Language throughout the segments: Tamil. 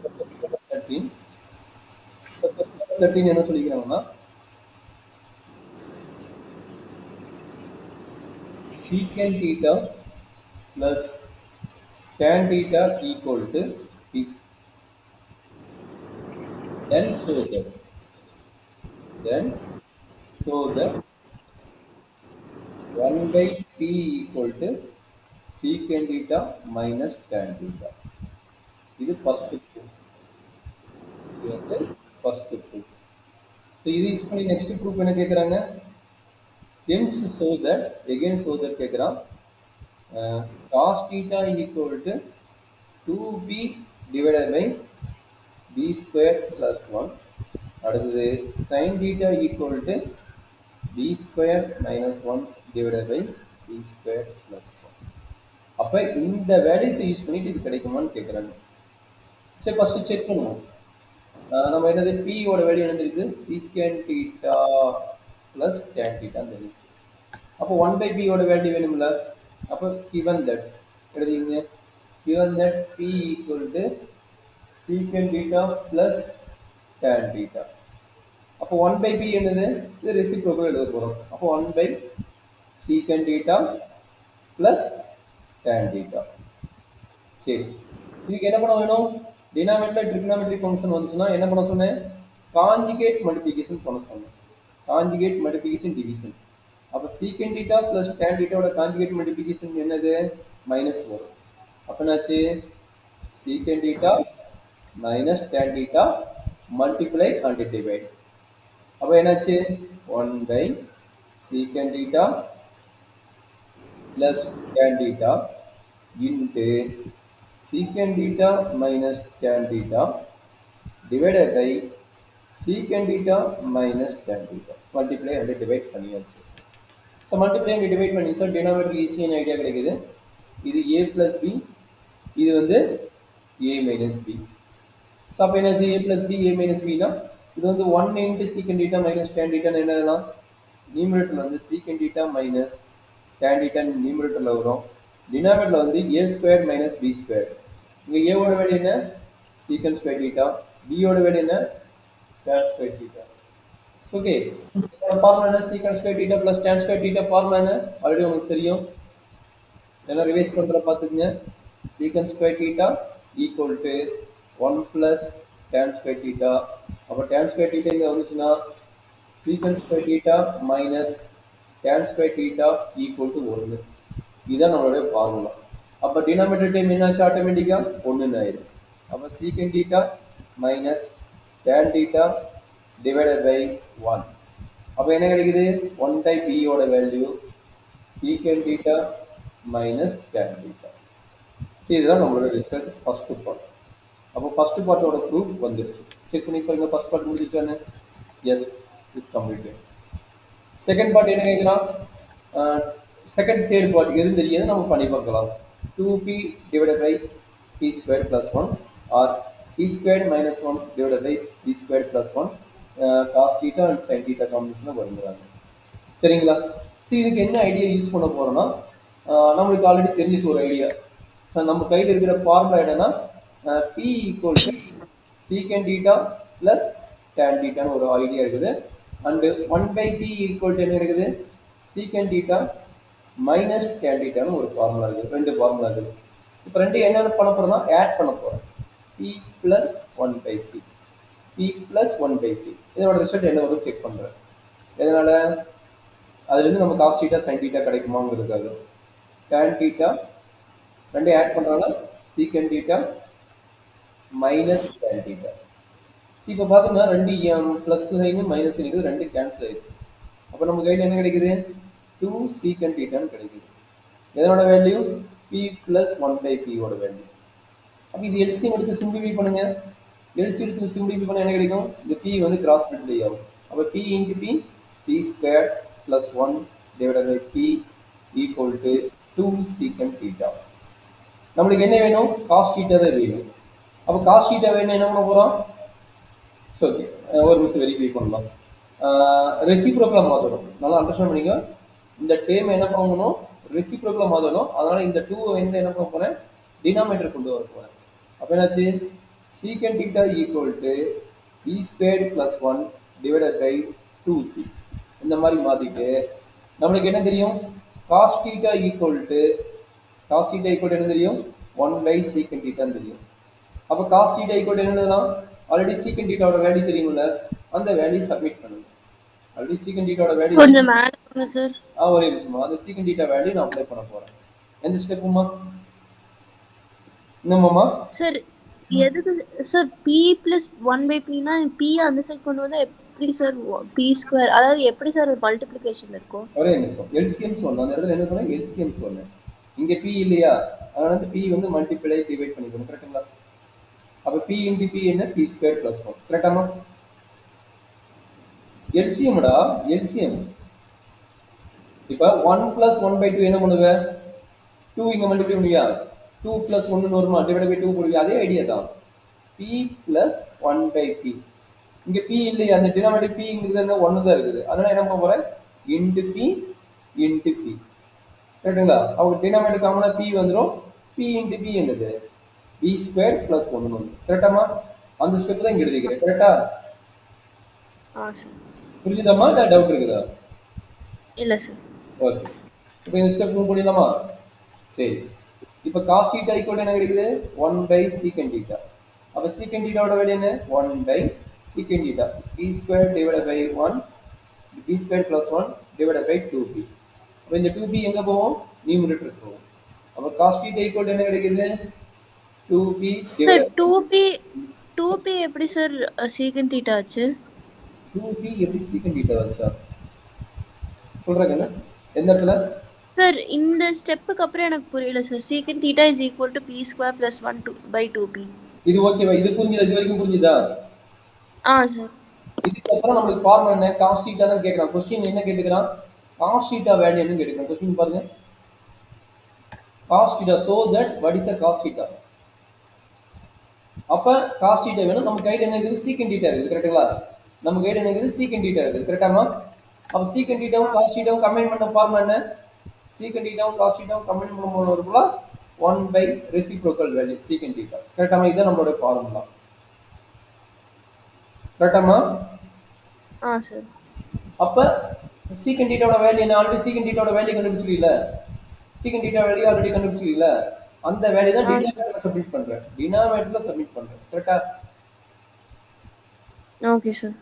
13. Step 13 என்ன சொல்லிக்கிறாங்கன்னா secant theta plus tan theta equal to p. Then show that 1 by p equal to secant theta minus tan theta. இது first proof. இது வந்து first proof. So இது யூஸ் பண்ணி next proof என்ன கேக்குறாங்க? Hence show that கேக்குறான் cos theta equal to 2b divided by b square plus 1. அடுத்தது sin theta equal to b square minus 1 divided by b square plus 1. அப்ப இந்த வேல்யூஸ் யூஸ் பண்ணிட்டு இது கிடைக்குமான்னு கேக்குறாங்க. சரி ஃபர்ஸ்ட் செக் பண்ணுவோம். நம்ம என்னது p ஓட வேல்யூ என்ன தெரியுது secant theta plus tan theta தெரியுது. அப்போ 1 by p ஓட வேல்யூ வேணும்ல. அப்போ given that எழுதிங்க given that p equal to secant theta plus tan theta. அப்போ 1 by p என்னது இது ரெசிப்ரோக்கல் எழுத போறோம். அப்போ 1 by secant theta plus tan theta. சரி இதுக்கு என்ன பண்ண வேணும் டினாமினேட்டர் ட்ரிகோனோமெட்ரிக் ஃபங்க்ஷன் வந்துச்சுன்னா என்ன பண்ண சொன்னேன் கான்ஜுகேட் மல்டிப்ளிகேஷன் பண்ண சொன்னேன் கான்ஜுகேட் மல்டிப்ளிகேஷன் டிவிஷன் அப்ப secant theta plus tan theta ஓட கான்ஜுகேட் மல்டிப்ளிகேஷன் என்னது மைனஸ் வரும் அப்ப என்னாச்சு secant theta minus tan theta multiply and divide அப்ப என்னாச்சு 1 by secant theta plus tan theta into secant theta minus tan theta divided by secant theta minus tan theta multiply and divide பண்ணியாச்சு so multiply and divide பண்ணி சார் denominator ஈஸியான ஐடியா கிடைக்குது இது a plus b இது வந்து a minus b so அப்ப என்னாச்சு a plus b a minus b னா இது வந்து 1 into secant theta minus tan theta ன்னு என்னதுலாம் நியூமரேட்டர்ல வந்து secant theta minus tan theta நியூமரேட்டர்ல வரும் டினாமினேட்டர்ல வந்து a squared minus b squared இங்க a ஓட வேல்யூ என்ன secant square theta b ஓட வேல்யூ என்ன tan square theta okay formula என்ன secant square theta plus tan square theta formula என்ன ஆல்ரெடி உங்களுக்கு தெரியும் எல்லாம் ரிவைஸ் பண்ற பாத்துக்கங்க secant square theta equal to 1 plus tan square theta அப்ப tan square theta இங்க வந்துச்சுனா secant square theta minus tan square theta equal to 1 இதான் நம்மளுடைய ஃபார்முலா அப்ப டினாமினேட்டர் டைம் என்னாச்சு ஆட்டோமேட்டிக்கா 1 ன்னு ஆயிடும் அப்ப secant theta minus tan theta divided by 1 அப்ப என்ன கிடைக்குது 1 by b ஓட value secant theta minus tan theta சரி இதுதான் நம்மளோட ரிசல்ட் ஃபர்ஸ்ட் பார்ட் அப்போ ஃபர்ஸ்ட் பார்ட்டோட ப்ரூஃப் வந்துருச்சு செக் பண்ணி பாருங்க ஃபர்ஸ்ட் பார்ட் முடிஞ்சிச்சானே yes is completed second part என்ன கேக்குறான் செகண்ட் தேர்ட் பார்ட் எது தெரியாது நம்ம பண்ணி பார்க்கலாம் 2p divided by p squared plus 1 or p squared minus 1 divided by p squared plus 1 cos theta and sin theta காம்பினேஷன்ல வரும்ங்கறாங்க சரிங்களா சரி இதுக்கு என்ன ஐடியா யூஸ் பண்ண போறோம்னா நமக்கு ஆல்ரெடி தெரிஞ்ச ஒரு ஐடியா நம்ம கையில இருக்கிற ஃபார்முலா என்னன்னா p equal to secant theta plus tan theta ன்னு ஒரு ஐடியா இருக்குது and 1 by p equal to என்ன இருக்குது secant theta minus tan theta ன்னு ஒரு ஃபார்முலா இருக்கு ரெண்டு ஃபார்முலா இருக்கு இப்போ ரெண்டு என்ன பண்ண போறோம்னா ஆட் பண்ண போறோம் p plus 1 by p p plus 1 by p இதோட ரிசல்ட் என்ன வருது செக் பண்றேன் இதனால அதுல இருந்து நம்ம cos theta sin theta கிடைக்குமாங்கிறதுக்காக tan theta ரெண்டு ஆட் பண்றாங்க secant theta minus tan theta சரி இப்போ பாத்தீங்கன்னா ரெண்டு பிளஸ் சைன் மைனஸ் சைன் இருக்குது ரெண்டு கேன்சல் ஆயிடுச்சு அப்போ நம்ம கையில் என்ன கிடைக்குது 2 secant theta ன்னு கிடைக்குது இதனோட value p plus 1 by p ஓட வேல்யூ அப்போ இது எல்சிஎம் எடுத்து சிம்பிளிஃபை பண்ணுங்க எல்சிஎம் எடுத்து சிம்பிளிஃபை பண்ணா என்ன கிடைக்கும் இந்த p வந்து கிராஸ் மல்டிப்ளை ஆகும் அப்போ p into p p squared plus 1 divided by p equal to 2 secant theta நம்மளுக்கு என்ன வேணும் cos theta தான் வேணும் அப்போ cos theta வேணும் என்ன பண்ண போறோம் சோ ஓகே ஒரு நிமிஷம் வெரிஃபை பண்ணலாம் ரெசிப்ரோக்கலா மாத்தணும் நல்லா அண்டர்ஸ்டாண்ட் பண்ணிங்க இந்த டேர்ம் என்ன பண்ணனும் ரெசிப்ரோக்கலா மாத்தணும் அதனால இந்த 2 வந்து என்ன பண்ண போறேன் டினாமினேட்டர் கொண்டு வர போறேன் அப்ப என்னாச்சு secant theta equal to p squared plus 1 divided by 2p. இந்த மாதிரி மாத்திட்டு நம்மளுக்கு என்ன தெரியும்? cos theta equal to என்ன தெரியும்? 1 by secant theta தெரியும். அப்போ cos theta equal to என்னன்னா ஆல்ரெடி secant theta ஓட வேல்யூ தெரியும்ல, அந்த வேல்யூ சப்மிட் பண்ணுங்க. ஆல்ரெடி secant theta ஓட வேல்யூ கொஞ்சம் மேல போங்க சார். ஒரே நிமிஷமா அந்த secant theta வேல்யூ நான் அப்ளை பண்ண போறேன். எந்த ஸ்டெப்புமா? என்னமாமா சார் எதுக்கு sir p plus 1 by p னா p அந்த சைடு கொண்டு வந்தா எப்படி சார் p ஸ்கொயர், அதாவது எப்படி சார் மல்டிப்ளிகேஷன் இருக்கும்? ஒரே நிமிஷம், எல்சிஎம் சொன்னேன். அந்த இடத்துல என்ன சொன்னேன்? எல்சிஎம் சொன்னேன். இங்க p இல்லையா, அதனால வந்து p வந்து மல்டிப்ளை டிவைட் பண்ணிக்கணும். கரெக்ட்டுங்களா? அப்ப p into p என்ன? p square plus 1. கரெக்டாமா? எல்சிஎம்டா, எல்சிஎம். இப்ப 1 plus 1 by 2 என்ன பண்ணுவ? 2 இங்க மல்டிப்ளை பண்ணுவியா? 2 plus 1 ன்னு வருமா? டிவைட் பை 2 போடுவியா? அதே ஐடியா தான். p plus 1 by p. இங்க p இல்லையா, அந்த டினாமினேட்டர் p ங்கிறது என்ன 1 தான் இருக்குது. அதனால என்ன பண்ண போறேன்? into p into p. கரெக்ட்டுங்களா? அவங்க டினாமினேட்டர் காமனா p வந்துரும். p into p என்னது? b squared plus 1 வந்து. கரெக்டாமா? அந்த ஸ்டெப் தான் இங்க எழுதிக்கிறேன். கரெக்ட்டா? சார். புரியுதாமா? டவுட் இருக்குதா? இல்ல சார். ஓகே. இப்போ இந்த ஸ்டெப் மூவ் பண்ணிடலாமா? சரி. இப்போ cos theta equal என்ன கிடைக்குது? 1 by secant theta. அப்ப secant theta ஓட வேல்யூ என்ன? 1 by secant theta. p squared divided by 1 b squared plus 1 divided by 2p. அப்ப இந்த 2p எங்க போகும்? நியூமரேட்டருக்கு போகும். அப்ப cos theta equal என்ன கிடைக்குது? 2p சார் divided 2p எப்படி சார் secant theta ஆச்சு? 2p எப்படி secant theta ஆச்சா? சொல்றேங்க. எந்த இடத்துல? சார் இந்த ஸ்டெப்புக்கு அப்புறம் எனக்கு புரியல sir. secant theta is equal to p square plus 1 by 2p. இது ஓகேவா? இது புரிஞ்சுதா? இது வரைக்கும் புரிஞ்சுதா? சார். இதுக்கு அப்புறம் நமக்கு ஃபார்முலா என்ன? cos theta தான் கேக்குறான். क्वेश्चन என்ன கேக்குறான்? cos theta வேல்யூ என்னன்னு கேக்குறான். क्वेश्चन பாருங்க. cos theta, so that what is a cos theta? அப்ப cos theta வேணும். நம்ம கையில என்ன இருக்குது? secant theta இருக்குது. கரெக்ட்டுங்களா? நம்ம கையில என்ன இருக்குது? secant theta இருக்குது. கரெக்ட்டாமா? அப்ப secant thetaவும் cos thetaவும் கம்பைன் பண்ண ஃபார்முலா என்ன? secant thetaவும் cos thetaவும் கம்பைன் பண்ணும்போது வரும்ல 1 by reciprocal value secant theta. கரெக்ட்டாமா? இது நம்மளோட ஃபார்முலா. கரெக்ட்டாமா? சார். அப்ப secant theta ஓட வேல்யூ என்ன? ஆல்ரெடி secant theta ஓட வேல்யூ கண்டுபிடிச்சிருக்கீங்களா? secant theta வேல்யூ ஆல்ரெடி கண்டுபிடிச்சிருக்கீங்களா? அந்த வேல்யூ தான் டினாமினேட்டர்ல சப்மிட் பண்றேன். டினாமினேட்டர்ல சப்மிட் பண்றேன். கரெக்ட்டா? Okay sir.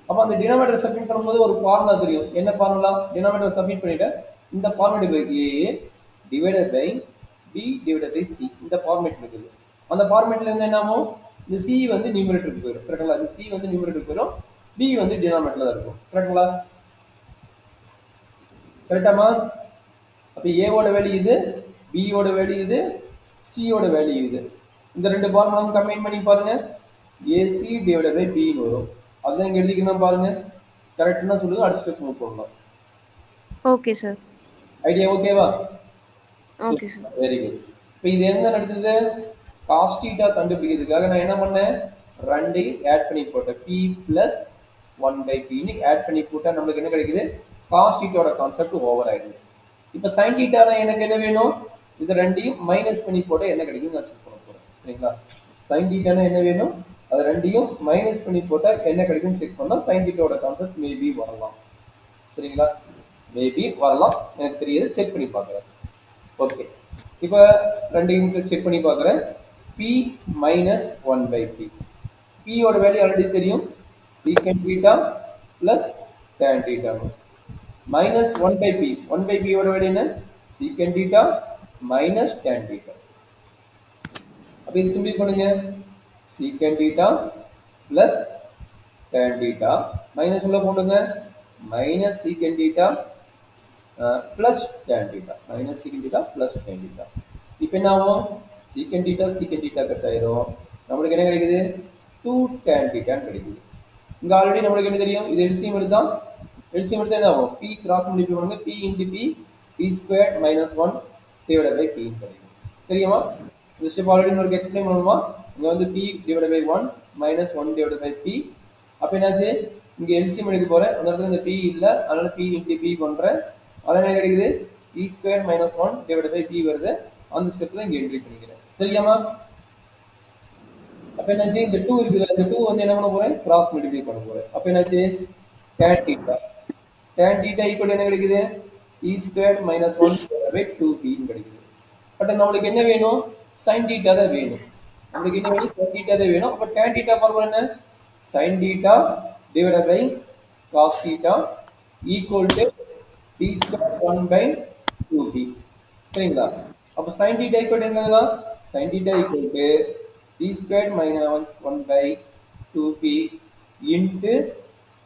அப்ப அந்த டினாமினேட்டர் சப்மிட் பண்ணும்போது ஒரு ஃபார்முலா தெரியும். என்ன ஃபார்முலா? டினாமினேட்டர் சப்மிட் பண்ணிட்டு இந்த formula a divided by b divided by c. இந்த ஃபார்மேட் இருக்குது. அந்த ஃபார்மேட்ல இருந்து என்ன ஆகும்? இந்த c வந்து நியூமரேட்டருக்கு போயிடும். கரெக்ட்டா? இந்த c வந்து நியூமரேட்டருக்கு போயிடும். b வந்து டினாமினேட்டர்ல தான் இருக்கும். கரெக்ட்டா? கரெக்ட்டாமா? அப்ப a ஓட வேல்யூ இது, b ஓட வேல்யூ இது, c ஓட வேல்யூ இது. இந்த ரெண்டு ஃபார்முலாவும் கம்பைன் பண்ணி பாருங்க. ac divided by b ன்னு வரும். அதான் இங்க எழுதிக்கணும் பாருங்க. கரெக்ட்னா சொல்லுங்க, அடுத்த ஸ்டெப் மூவ் பண்ணலாம். Okay sir. ஐடியா ஓகேவா? Okay sir. Very good. இப்போ இது என்ன நடக்குது? cos theta கண்டுபிடிக்கிறதுக்காக நான் என்ன பண்ணேன்? ரெண்டையும் ஆட் பண்ணி போட்டேன். p plus 1 by p ன்னு ஆட் பண்ணி போட்டா நமக்கு என்ன கிடைக்குது? cos theta ஓட கான்செப்ட் ஓவர் ஆயிடுது. இப்போ sin theta தான் எனக்கு என்ன வேணும்? இது ரெண்டையும் மைனஸ் பண்ணி போட்டா என்ன கிடைக்குது நான் செக் பண்ண போறேன். சரிங்களா? sin theta னா என்ன வேணும்? அது ரெண்டையும் மைனஸ் பண்ணி போட்டா என்ன கிடைக்கும் செக் பண்ணா sin theta ஓட கான்செப்ட் மேபி வரலாம். சரிங்களா? மேபி வரலாம், எனக்கு தெரியாது, செக் பண்ணி பார்க்குறேன். ஓகே, இப்போ ரெண்டையும் செக் பண்ணி பார்க்குறேன். p minus 1 by p. p ஓட வேல்யூ ஆல்ரெடி தெரியும், secant theta plus tan theta. Minus 1 by p. 1 by p ஓட வேல்யூ என்ன? secant theta minus tan theta. அப்போ இது சிம்பிள் பண்ணுங்க. secant theta plus tan theta minus உள்ள போடுங்க. Minus secant theta plus tan theta. Minus secant theta plus tan theta. இப்போ என்ன ஆகும்? secant theta கட் ஆயிரும். நமக்கு என்ன கிடைக்குது? 2 tan theta கிடைக்குது. இங்க ஆல்ரெடி நமக்கு என்ன தெரியும்? இது LCM எடுத்தா என்ன ஆகும்? p கிராஸ் மல்டிப்ளை பண்ணுங்க. p into p, p squared minus 1 divided by p கிடைக்கும். சரியாமா? இந்த ஸ்டெப் ஆல்ரெடி உங்களுக்கு எக்ஸ்பிளைன் பண்ணணுமா? இங்க வந்து p divided by 1 minus 1 divided by p. அப்ப என்னாச்சு? இங்க LCM எடுக்க போறேன். அந்த இடத்துல இந்த p இல்ல, அதனால p into p பண்றேன். அதனால என்ன கிடைக்குது? p squared minus 1 divided by p வருது. அந்த ஸ்டெப் தான் இங்க என்ட்ரி பண்ணிக்கிறேன். சரியாமா? அப்ப என்னாச்சு இந்த 2 இருக்குது இந்த 2 வந்து என்ன பண்ண போறேன் கிராஸ் மல்டிப்ளை பண்ண போறேன் அப்ப என்னாச்சு tan theta tan theta equal என்ன கிடைக்குது e square minus 1 by 2p கிடைக்குது பட் நம்மளுக்கு என்ன வேணும் sin theta தான் வேணும் நம்மளுக்கு என்ன வேணும் sin theta தான் வேணும் அப்ப tan theta ஃபார்முலா என்ன sin theta divided by cos theta equal to p square 1 by 2p சரிங்களா அப்ப sin theta equal என்னதுனா sin theta equal to p square minus 1 by 2p into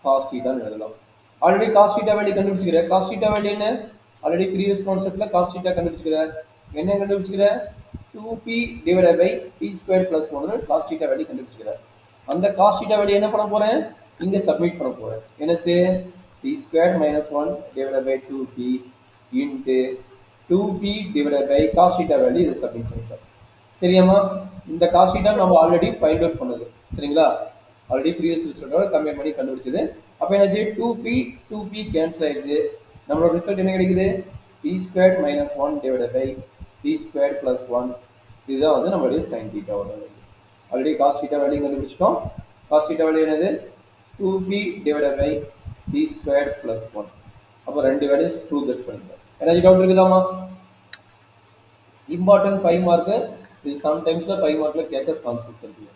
cos theta ன்னு எழுதலாம் ஆல்ரெடி cos theta வேல்யூ கண்டுபிடிச்சிக்கிற cos theta வேல்யூ என்ன ஆல்ரெடி previous கான்செப்ட்ல cos theta கண்டுபிடிச்சிக்கிற என்ன கண்டுபிடிச்சிக்கிற 2p divided by p square plus 1 ன்னு cos theta வேல்யூ கண்டுபிடிச்சிக்கிற அந்த cos theta வேல்யூ என்ன பண்ண போறேன் இங்க சப்மிட் பண்ண போறேன் என்னச்சு p square minus 1 divided by 2p into 2p divided by cos theta value இதை சப்மிட் பண்ணிட்டோம் சரியாமா இந்த cos theta நம்ம ஆல்ரெடி ஃபைண்ட் அவுட் பண்ணது சரிங்களா ஆல்ரெடி previous ரிசல்ட்டோட கம்பேர் பண்ணி கண்டுபிடிச்சது அப்ப என்னாச்சு 2p கேன்சல் ஆயிடுச்சு நம்மளோட ரிசல்ட் என்ன கிடைக்குது p squared minus 1 divided by p squared plus 1 இதுதான் வந்து நம்மளுடைய sin theta ஓட value already cos theta value கண்டுபிடிச்சிட்டோம் cos theta வேல்யூ என்னது 2p divided by p squared plus 1 அப்ப ரெண்டு வேல்யூ ப்ரூவ் தட் பண்ணிட்டோம் ஏதாவது டவுட் இருக்குதாமா இம்பார்ட்டன்ட் 5 மார்க் இது சம்டைம்ஸ்ல 5 மார்க்ல கேட்க சான்சஸ் இருக்கு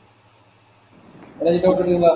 ஏதாவது டவுட் இருக்குங்களா